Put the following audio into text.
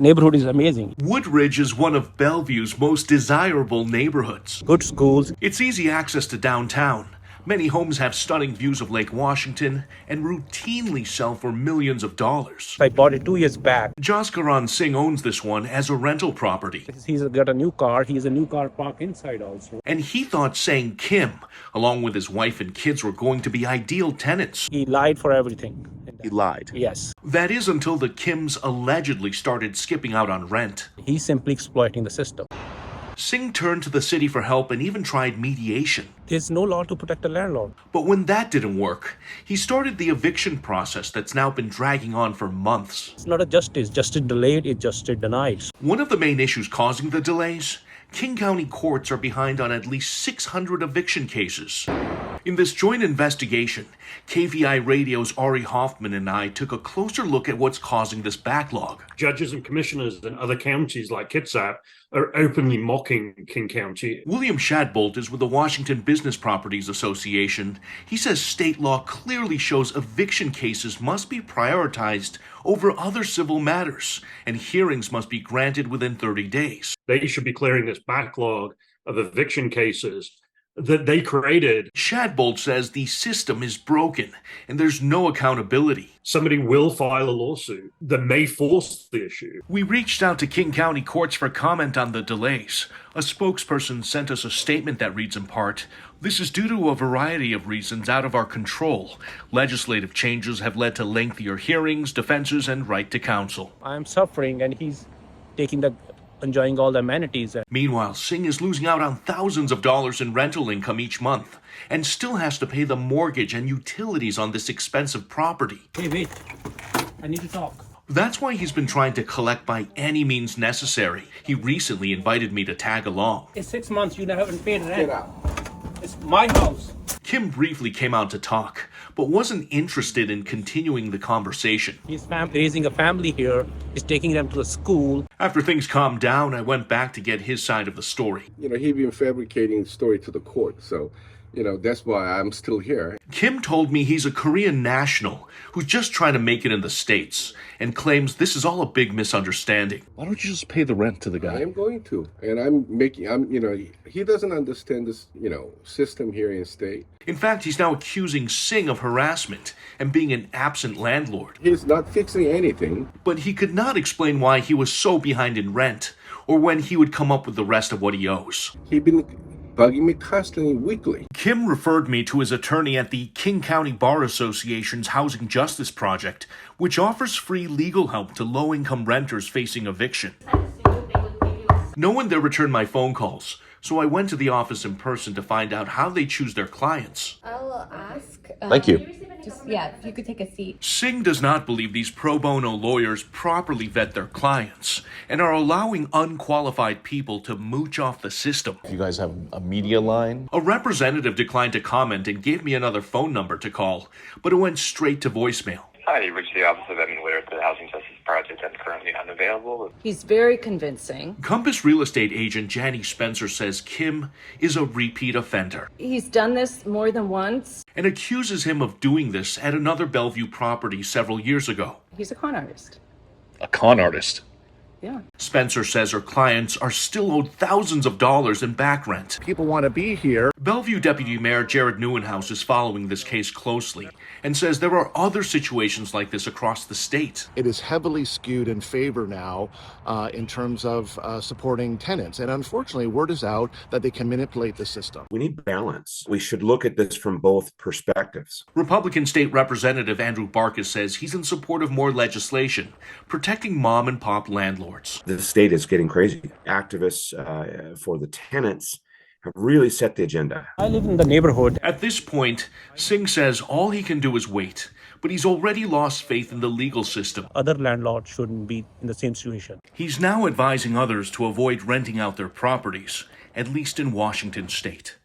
neighborhood is amazing. Woodridge is one of Bellevue's most desirable neighborhoods. Good schools. It's easy access to downtown. Many homes have stunning views of Lake Washington and routinely sell for millions of dollars. I bought it 2 years back. Jaskaran Singh owns this one as a rental property. He's got a new car. He has a new car parked inside also. And he thought saying Kim, along with his wife and kids, were going to be ideal tenants. He lied for everything. He lied. Yes. That is until the Kims allegedly started skipping out on rent. He's simply exploiting the system. Singh turned to the city for help and even tried mediation. There's no law to protect the landlord. But when that didn't work, he started the eviction process that's now been dragging on for months. It's not a justice. Justice delayed, it's justice denied. One of the main issues causing the delays, King County courts are behind on at least 600 eviction cases. In this joint investigation, KVI Radio's Ari Hoffman and I took a closer look at what's causing this backlog. Judges and commissioners in other counties like Kitsap are openly mocking King County. William Shadbolt is with the Washington Business Properties Association. He says state law clearly shows eviction cases must be prioritized over other civil matters, and hearings must be granted within 30 days. They should be clearing this backlog of eviction cases that they created. Shadbolt says the system is broken and there's no accountability. Somebody will file a lawsuit that may force the issue. We reached out to King County courts for comment on the delays. A spokesperson sent us a statement that reads in part, "This is due to a variety of reasons out of our control. Legislative changes have led to lengthier hearings, defenses, and right to counsel." I'm suffering and he's enjoying all the amenities. Meanwhile, Singh is losing out on thousands of dollars in rental income each month and still has to pay the mortgage and utilities on this expensive property. Hey, wait. I need to talk. That's why he's been trying to collect by any means necessary. He recently invited me to tag along. It's 6 months you haven't paid rent. Get out. It's my house. Kim briefly came out to talk, but wasn't interested in continuing the conversation. He's raising a family here. He's taking them to the school. After things calmed down, I went back to get his side of the story. He'd been fabricating the story to the court. So, that's why I'm still here. Kim told me he's a Korean national who's just trying to make it in the States and claims this is all a big misunderstanding. Why don't you just pay the rent to the guy? I am going to. And he doesn't understand this, system here in state. In fact, he's now accusing Singh of harassment and being an absent landlord. He's not fixing anything. But he could not explain why he was so behind in rent or when he would come up with the rest of what he owes. He'd been bugging me constantly, weekly. Kim referred me to his attorney at the King County Bar Association's Housing Justice Project, which offers free legal help to low-income renters facing eviction. No one there returned my phone calls, so I went to the office in person to find out how they choose their clients. I'll ask. Thank you. If you could take a seat. Singh does not believe these pro bono lawyers properly vet their clients and are allowing unqualified people to mooch off the system. You guys have a media line? A representative declined to comment and gave me another phone number to call, but it went straight to voicemail. Hi, you reached the office of Evan Witter at the Housing Justice Project. I'm currently unavailable. He's very convincing. Compass real estate agent Janie Spencer says Kim is a repeat offender. He's done this more than once. And accuses him of doing this at another Bellevue property several years ago. He's a con artist. A con artist? Yeah. Spencer says her clients are still owed thousands of dollars in back rent. People want to be here. Bellevue Deputy Mayor Jared Neuenhouse is following this case closely and says there are other situations like this across the state. It is heavily skewed in favor now in terms of supporting tenants. And unfortunately, word is out that they can manipulate the system. We need balance. We should look at this from both perspectives. Republican State Representative Andrew Barkas says he's in support of more legislation protecting mom and pop landlords. The state is getting crazy. Activists for the tenants have really set the agenda. I live in the neighborhood. At this point, Singh says all he can do is wait, but he's already lost faith in the legal system. Other landlords shouldn't be in the same situation. He's now advising others to avoid renting out their properties, at least in Washington state.